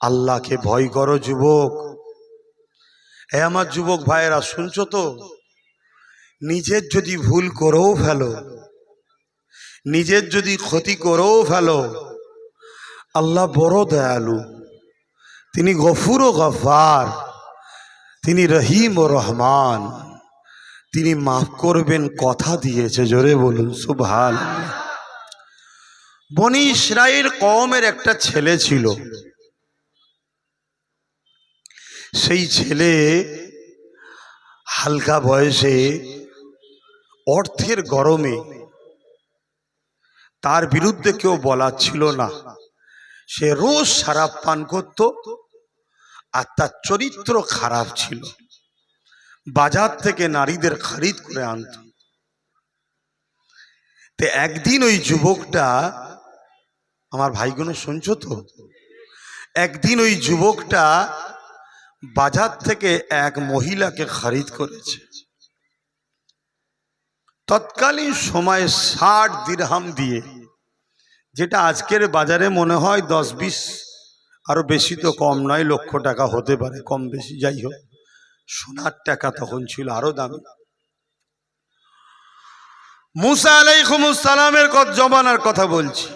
আল্লাহকে ভয় করো যুবক। এ আমার যুবক ভাইয়েরা শুনছো তো? নিজের যদি ভুল করেও ফেলো, নিজের যদি ক্ষতি করেও ফেলো, আল্লাহ বড় দয়ালু, তিনি গফুর ও গফার, তিনি রহিম ও রহমান, তিনি মাফ করবেন, কথা দিয়েছে। জোরে বলুন সুবহানাল্লাহ। বনি ইসরাইল কওমের একটা ছেলে ছিল। সেই ছেলে হালকা বয়সে অর্থের গরমে, তার বিরুদ্ধে কেউ বলার ছিল না। সে রোজ শরাব পান করত আর তার চরিত্র খারাপ ছিল। বাজার থেকে নারীদের খরিদ করে আনত। তো একদিন ওই যুবকটা, আমার ভাইগুলো শুনছো তো, একদিন ওই যুবকটা বাজার থেকে এক মহিলাকে খরিদ করেছে। তৎকালীন সময়ে 60 দিরহাম দিয়ে, যেটা আজকের বাজারে মনে হয় 10-20, আরো বেশি তো কম নয়, লক্ষ টাকা হতে পারে, কম বেশি যাই হোক। সোনার টাকা তখন ছিল আরো দামি। মুসা আলাইহিস সালামের জমানার কথা বলছি,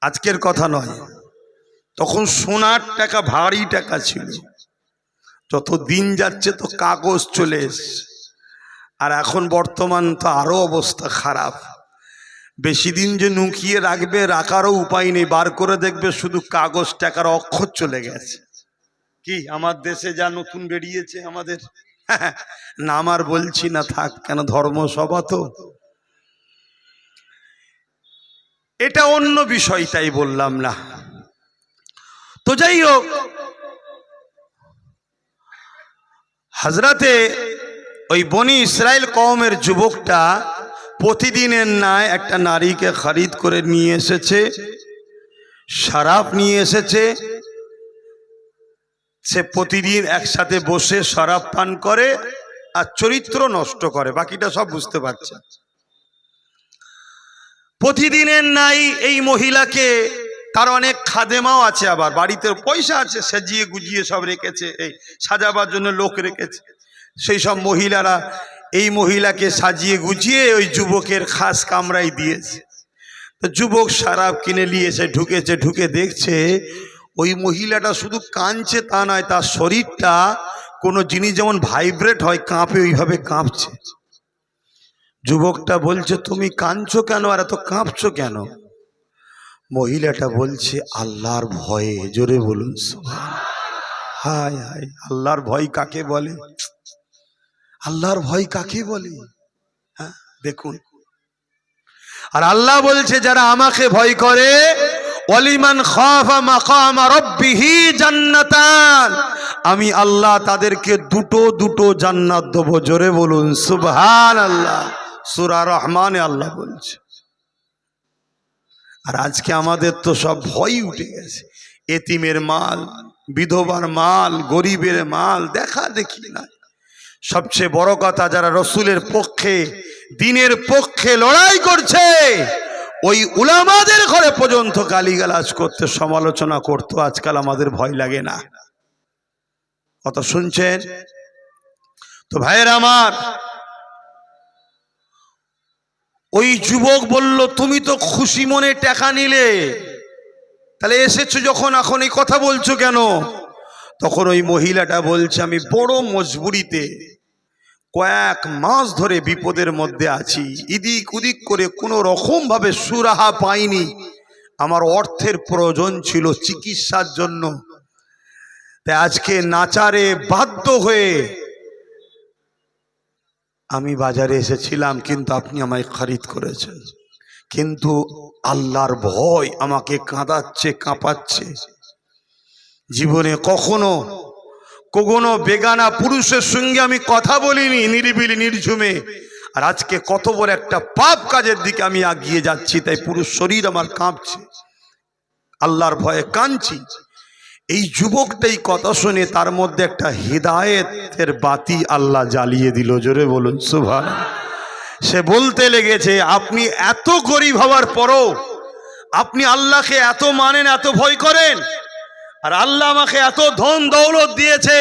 আজকের কথা নয়। তখন সোনার টাকা ভারী টাকা ছিল। যত দিন যাচ্ছে তো কাগজ চলে এসছে, আর এখন বর্তমান তো আরো অবস্থা খারাপ। বেশি দিন যে নুকিয়ে রাখবে, রাখারও উপায় নেই, বার করে দেখবে শুধু কাগজ টাকার অক্ষর চলে গেছে। কি আমার দেশে যা নতুন বেরিয়েছে আমাদের, নাম আর বলছি না, থাক, কেন ধর্মসভা তো। এটা অন্য বিষয়, তাই বললাম না। তো যাই হোক, হযরতে ওই বনি ইসরাইল কওমের যুবকটা প্রতিদিনের ন্যায় একটা নারীকে খরিদ করে নিয়ে এসেছে, শরাব নিয়ে এসেছে। সে প্রতিদিন একসাথে বসে শরাব পান করে আর চরিত্র নষ্ট করে, বাকিটা সব বুঝতে পারছে। প্রতিদিনের নাই এই মহিলাকে, তার অনেক খাদেমাও আছে, আবার বাড়িতে পয়সা আছে, সাজিয়ে গুজিয়ে সব রেখেছে, এই সাজাবার জন্য লোক রেখেছে। সেই সব মহিলারা এই মহিলাকে সাজিয়ে গুজিয়ে ওই যুবকের খাস কামরায় দিয়েছে। তো যুবক শরাব কিনে নিয়েছে, ঢুকেছে, ঢুকে দেখছে ওই মহিলাটা শুধু কাঁদছে তা নয়, তার শরীরটা কোনো জিনিস যেমন ভাইব্রেট হয়, কাঁপে, ওইভাবে কাঁপছে। যুবকটা বলছে, তুমি কাঁদছো কেন আর এত কাঁপছো কেন? মহিলাটা বলছে, আল্লাহর ভয়ে। জোরে বলুন সুবহানাল্লাহ। হায় হায়, আল্লাহর ভয় কাকে বলে? আল্লাহর ভয় কাকে বলে? হ্যাঁ, দেখুন। আর আল্লাহ বলছে, যারা আমাকে ভয় করে, ওয়ালিমান খাফা মাকাম রাব্বিহি জান্নাতান, আমি আল্লাহ তাদেরকে দুটো দুটো জান্নাত দেব। জোরে বলুন সুবহানাল্লাহ। সূরা রহমানে আল্লাহ বলছে। আর আজকে আমাদের তো সব ভয় উঠে গেছে। এতিমের মাল, বিধবার মাল, গরিবের মাল দেখা দেখি না। সবচেয়ে বড় কথা, যারা রসুলের পক্ষে, দ্বীনের পক্ষে লড়াই করছে, ওই উলামাদের ঘরে পর্যন্ত গালিগালাজ করতে, সমালোচনা করতে আজকাল আমাদের ভয় লাগে না। কথা শুনছেন তো ভাইয়েরা আমার? ওই যুবক বলল, তুমি তো খুশি মনে টাকা নিলে, তাহলে এসেছো যখন এখন এই কথা বলছো কেন? তখন ওই মহিলাটা বলছে, আমি বড় মজবুরিতে, কয়েক মাস ধরে বিপদের মধ্যে আছি, ইদিক উদিক করে কোনো রকম ভাবে সুরাহা পাইনি, আমার অর্থের প্রয়োজন ছিল চিকিৎসার জন্য। তাই আজকে নাচারে বাধ্য হয়ে আমি বাজারে এসেছিলাম, কিন্তু আপনি আমায় খরিদ করেছেন। কিন্তু আল্লাহর ভয় আমাকে কাঁদাচ্ছে, কাঁপাচ্ছে। জীবনে কখনো কখনো বেগানা পুরুষের সঙ্গে আমি কথা বলিনি, নিরিবিলি নির্ঝুমে। আর আজকে কত বড় একটা পাপ কাজের দিকে আমি এগিয়ে যাচ্ছি, তাই পুরো শরীর আমার কাঁপছে, আল্লাহর ভয়ে কাঁদছি। এই যুবকটাই কথা শুনে তার মধ্যে একটা হিদায়েতের বাতি আল্লাহ জ্বালিয়ে দিল। জোরে বলুন সুবহানাল্লাহ। সে বলতে লেগেছে, আপনি এত গরিব হওয়ার পরও আপনি আল্লাহকে এত মানেন, এত ভয় করেন, আর আল্লাহ আমাকে এত ধন দৌলত দিয়েছে,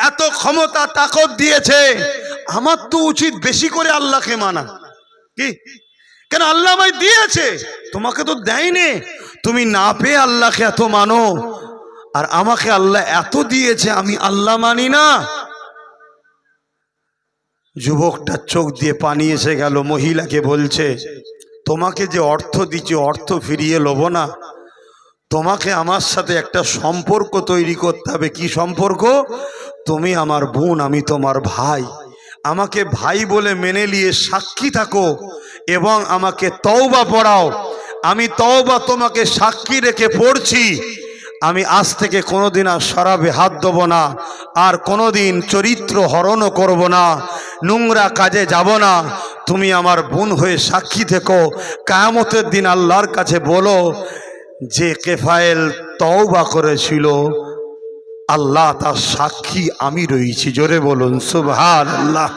এত ক্ষমতা তাকত দিয়েছে, আমার তো উচিত বেশি করে আল্লাহকে মানা। কি কেন আল্লাহ আমায় দিয়েছে, তোমাকে তো দেয়নি, তুমি না পেয়ে আল্লাহকে এত মানো, আর আমাকে আল্লাহ এত দিয়েছে আমি আল্লাহ মানি না। যুবকটার চোখ দিয়ে পানি এসে গেল। মহিলাকে বলছে, তোমাকে যে অর্থ দিচ্ছি অর্থ ফিরিয়ে লব না, তোমাকে আমার সাথে একটা সম্পর্ক তৈরি করতে হবে। কি সম্পর্ক? তুমি আমার বোন, আমি তোমার ভাই, আমাকে ভাই বলে মেনে নিয়ে সাক্ষী থাকো এবং আমাকে তওবা পড়াও। আমি তওবা তোমাকে সাক্ষী রেখে পড়ছি, আমি আজ থেকে কোনোদিন আর শরাবে হাত দেব না, আর কোনোদিন চরিত্র হরণও করব না, নোংরা কাজে যাব না। তুমি আমার বোন হয়ে সাক্ষী থেকো। কিয়ামতের দিন আল্লাহর কাছে বলো যে কেফায়েল তওবা করেছিল, আল্লাহ তার সাক্ষী আমি রয়েছি। জোরে বলুন সুবহানাল্লাহ।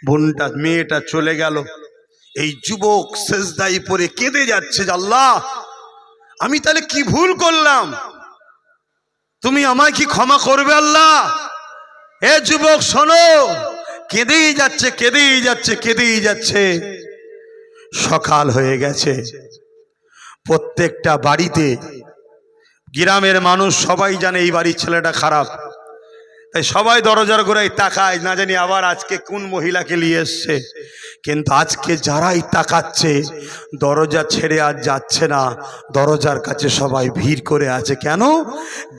বোনটা মেয়েটা চলে গেল। এই যুবক সেজদায় পড়ে কেঁদে যাচ্ছে, আল্লাহ আমি তাহলে কি ভুল করলাম, তুমি আমায় কি ক্ষমা করবে আল্লাহ? এ যুবক শোনো, কেঁদেই যাচ্ছে কেঁদেই যাচ্ছে কেঁদেই যাচ্ছে। সকাল হয়ে গেছে। প্রত্যেকটা বাড়িতে, গ্রামের মানুষ সবাই জানে এই বাড়ির ছেলেটা খারাপ, তাই সবাই দরজার গোড়ায় তাকায়, না জানি আবার আজকে কোন মহিলাকে নিয়ে এসছে। কিন্তু আজকে যারাই তাকাচ্ছে দরজা ছেড়ে আর যাচ্ছে না, দরজার কাছে সবাই ভিড় করে আছে। কেন?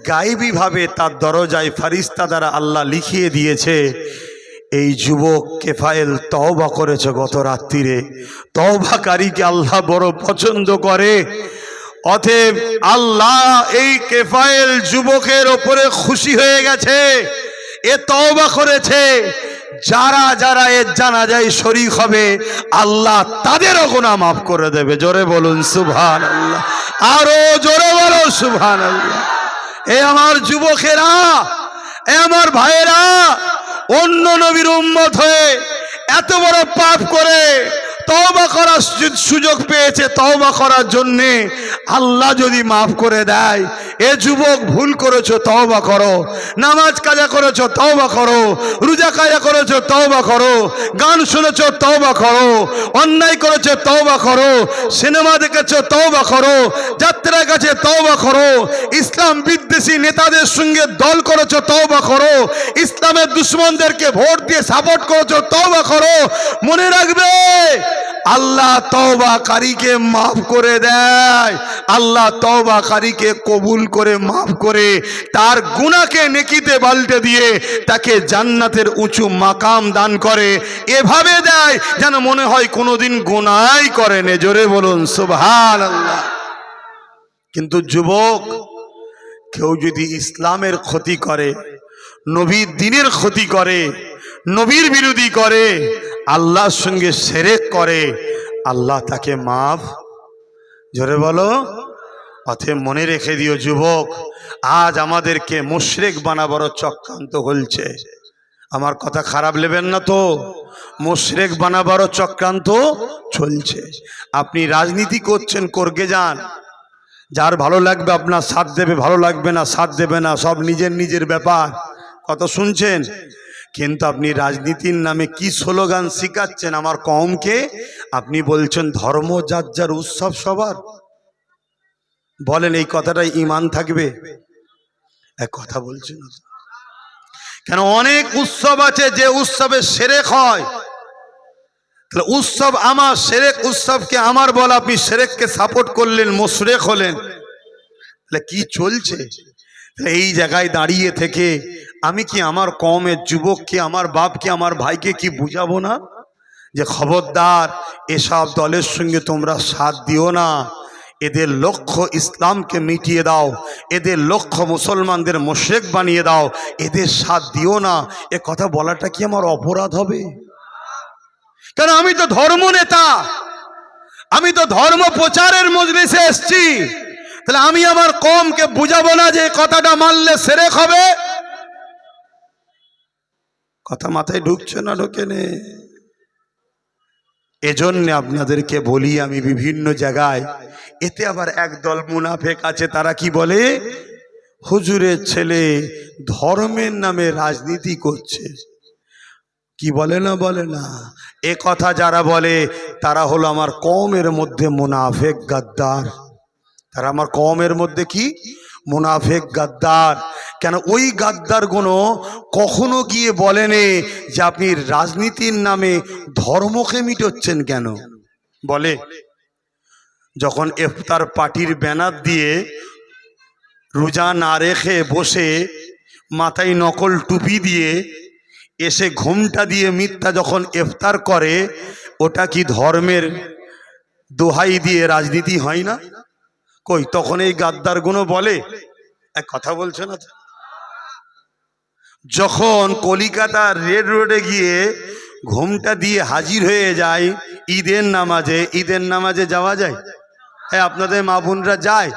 গায়েবী ভাবে তার দরজায় ফারিস্তা দ্বারা আল্লাহ লিখিয়ে দিয়েছে, এই যুবক কেফায়েল তওবা করেছে গত রাত্রিরে, তওবাকারীকে আল্লাহ বড় পছন্দ করে। অতএব আল্লাহ এই কেফায়েল যুবকের ওপরে খুশি হয়ে গেছে, এ তওবা করেছে। যারা যারা এর জানাজায় শরীক হবে আল্লাহ তাদেরও গুনাহ মাফ করে দেবে। জোরে বলুন সুবহানাল্লাহ, আরো জোরে বলো সুবহানাল্লাহ। এ আমার যুবকেরা, এ আমার ভাইয়েরা, অন্য নবীর উম্মত হয়ে এত বড় পাপ করে তওবা করার সুযোগ পেয়েছে, তওবা করার জন্যে আল্লাহ যদি মাফ করে দেয়, এ যুবক ভুল করেছো তওবা করো, নামাজ কাজা করেছো তওবা করো, রোজা কাজা করেছো তওবা করো, গান শুনেছো তওবা করো, অন্যায় করেছো তওবা করো, সিনেমা দেখেছো তওবা করো, যাত্রার কাছে তওবা করো, ইসলাম বিদ্বেষী নেতাদের সঙ্গে দল করেছো তওবা করো, ইসলামের দুশমনদেরকে ভোট দিয়ে সাপোর্ট করেছো তওবা করো। মনে রাখবে আল্লাহ তওবাকারীকে মাফ করে দেয়, আল্লাহ তওবাকারীকে কবুল করে মাফ করে তার গুনাহকে নেকিতে পাল্টে দিয়ে তাকে জান্নাতের উঁচু মাকাম দান করে। এভাবে দেয় যেন মনে হয় কোনোদিন গুনাহই করেনি। জোরে বলুন সুবহানাল্লাহ। কিন্তু যুবক, কেউ যদি ইসলামের ক্ষতি করে, নবীর দ্বীনের ক্ষতি করে, নবীর বিরোধী করে, আল্লাহর সঙ্গে শিরক করে, আল্লাহ তাকে মাফ, জোরে বলো। অতএব মনে রেখে দিও যুবক, আজ আমাদেরকে মুশরিক বানাবার চক্রান্ত হচ্ছে। আমার কথা খারাপ নেবেন না তো, মুশরিক বানাবার চক্রান্ত চলছে। আপনি রাজনীতি করছেন, করকে যান, যার ভালো লাগবে আপনার সাথ দেবে, ভালো লাগবে না সাথ দেবে না, সব নিজের নিজের ব্যাপার। কত শুনছেন? কিন্তু আপনি রাজনীতির নামে কি স্লোগান শিখাচ্ছেন আমার কওমকে? আপনি বলছেন ধর্ম যার যার, উৎসব সবার। বলেন এই কথাটাই ঈমান থাকবে? এক কথা বলছেন কেন? অনেক উৎসব আছে যে উৎসবে শিরক হয়। তাহলে উৎসব আমার, শিরক উৎসবকে আমার বলা, আপনি শিরককে সাপোর্ট করলেন, মুশরিক হলেন। তাহলে কি চলছে? এই জায়গায় দাঁড়িয়ে থেকে আমি কি আমার কওমের যুবককে, আমার বাপকে, আমার ভাইকে কি বুঝাবো না যে খবরদার এসব দলের সঙ্গে তোমরা সাথ দিও না, এদের লক্ষ্য ইসলামকে মিটিয়ে দাও, এদের লক্ষ্য মুসলমানদের মুশরিক বানিয়ে দাও, এদের সাথ দিও না। এ কথা বলাটা কি আমার অপরাধ হবে? কারণ আমি তো ধর্ম নেতা, আমি তো ধর্ম প্রচারের মজলিসে এসেছি। তাহলে আমি আমার কওমকে বুঝাবো না যে কথাটা মানলে শিরক হবে? কথা মাথায় ঢুকছে না ঢোকে নে? এজন্য আপনাদেরকে বলি আমি বিভিন্ন জায়গায়, এতে আবার একদল মুনাফেক আছে, তারা কি বলে, হুজুরের ছেলে ধর্মের নামে রাজনীতি করছে। কি বলে না বলে না, এ কথা যারা বলে তারা হলো আমার কওমের মধ্যে মুনাফেক গাদ্দার। তারা আমার কওমের মধ্যে কি মুনাফেক গাদ্দার। কেন ওই গাদ্দার গুলো কখনো গিয়ে বলেনি যে আপনি রাজনীতির নামে ধর্মকে মিটাচ্ছেন কেন। বলে যখন ইফতার পার্টির ব্যানার দিয়ে রোজা না রেখে বসে মাথায় নকল টুপি দিয়ে এসে ঘুমটা দিয়ে মিথ্যা যখন ইফতার করে, ওটা কি ধর্মের দোহাই দিয়ে রাজনীতি হয় না? কই তখন এই গাদ্দার গুলো বলে, এক কথা বলছে না। যখন কলিকাতার রেড রোডে গিয়ে ঘুমটা দিয়ে হাজির হয়ে যায় ঈদের নামাজে যাওয়া যায়, হ্যাঁ আপনাদের মা বোনরা যায়,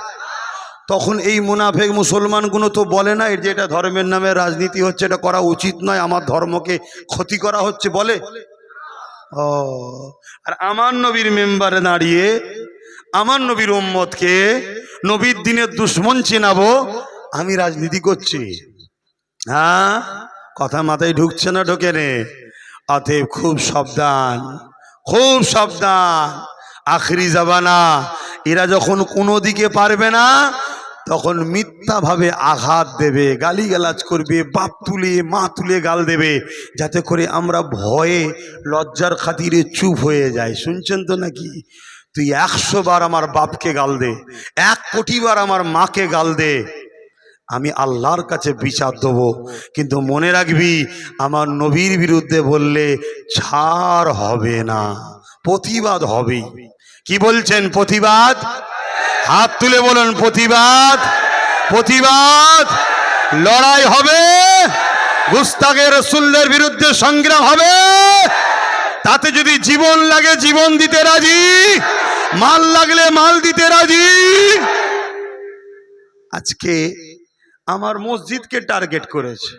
তখন এই মুনাফেক মুসলমানগুলো তো বলে না যে এটা ধর্মের নামে রাজনীতি হচ্ছে, এটা করা উচিত নয়, আমার ধর্মকে ক্ষতি করা হচ্ছে, বলে। ও আর আমার নবীর মেম্বারে দাঁড়িয়ে আমার নবীর উম্মতকে নবীর দিনের দুশ্মন চেনাবো, আমি রাজনীতি করছি। হ্যাঁ কথা মাথায় ঢুকছে না ঢোকে নে? অতএব খুব সাবধান, খুব সাবধান। আখরি জামানা, এরা যখন কোনো দিকে পারবে না তখন মিথ্যাভাবে আঘাত দেবে, গালিগালাজ করবে, বাপ তুলে মা তুলে গাল দেবে, যাতে করে আমরা ভয়ে লজ্জার খাতিরে চুপ হয়ে যাই। শুনছেন তো নাকি? তুই 100 বার আমার বাপকে গাল দে, 1 কোটি বার আমার মাকে গাল দে, আমি আল্লাহর কাছে বিচার দেব, কিন্তু মনে রাখবি আমার নবীর বিরুদ্ধে বললে ছাড় হবে না, প্রতিবাদ হবে। কি বলছেন? প্রতিবাদ। হাত তুলে বলুন প্রতিবাদ, প্রতিবাদ। লড়াই হবে, গুস্তাখে রাসূলের বিরুদ্ধে সংগ্রাম হবে। তাতে যদি জীবন লাগে জীবন দিতে রাজি, মাল লাগলে মাল দিতে রাজি। আজকে আমার মসজিদকে টার্গেট করেছে,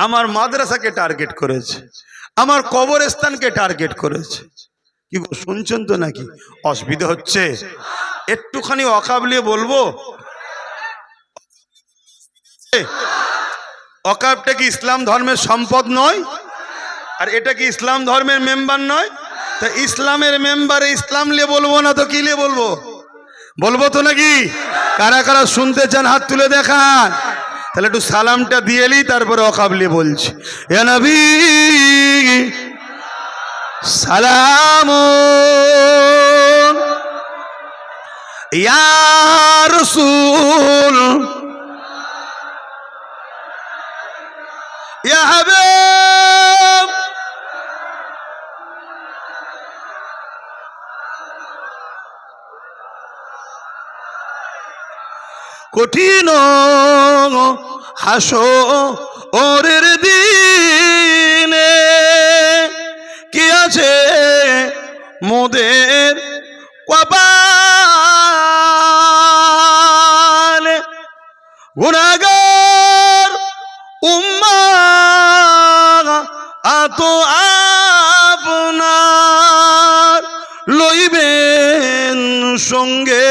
আমার মাদ্রাসাকে টার্গেট করেছে, আমার কবরস্থানকে টার্গেট করেছে। কি শুনছেন তো নাকি? অসুবিধা হচ্ছে? একটুখানি অকাবলিয়ে বলবো, অকাবটা কি ইসলাম ধর্মের সম্পদ নয়? আর এটা কি ইসলাম ধর্মের মেম্বার নয়? তা ইসলামের মেম্বারে ইসলাম লিয়ে বলবো না তো কি লিয়ে বলবো? বলবো তো নাকি? কারা কারা শুনতে চান হাত তুলে দেখান, তাহলে একটু সালামটা দিয়ে এলি তারপরে অকাবলি বলছি। ইয়া নবী সালাম, ইয়া রাসূল, ইয়া হাবিব, কঠিন হাসরের দিনে কি আছে মোদের কপালে, গুনাহগার উম্মাহ আত আপনার লইবেন সঙ্গে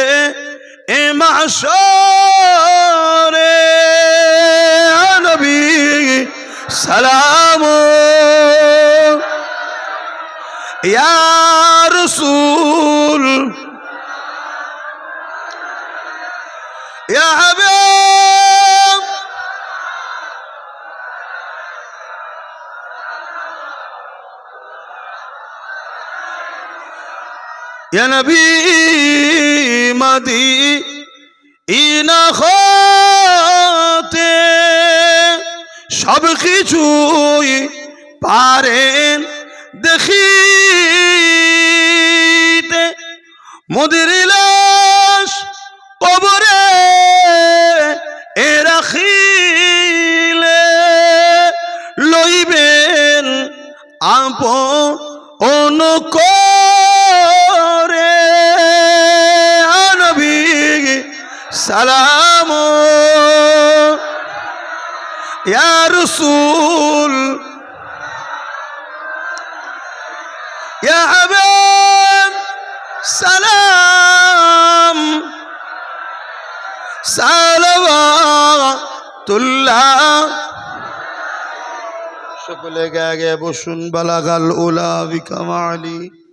এ মাহশরে। নবী সালাম, ইয়া রাসূল, ইয়া হাবিব, ইয়া নবী মদিনা হতে সব কিছুই পারেন দেখিতে, মোদের লাশ কবরে এ রাখিলে লইবেন আপন করে। নবী সালাম, ইয়া রাসূল, ইয়া হাবিব সালাম সালাওয়াতুল্লাহ। সকলে গে গে বসুন। বালাগাল উলা বিকামালি।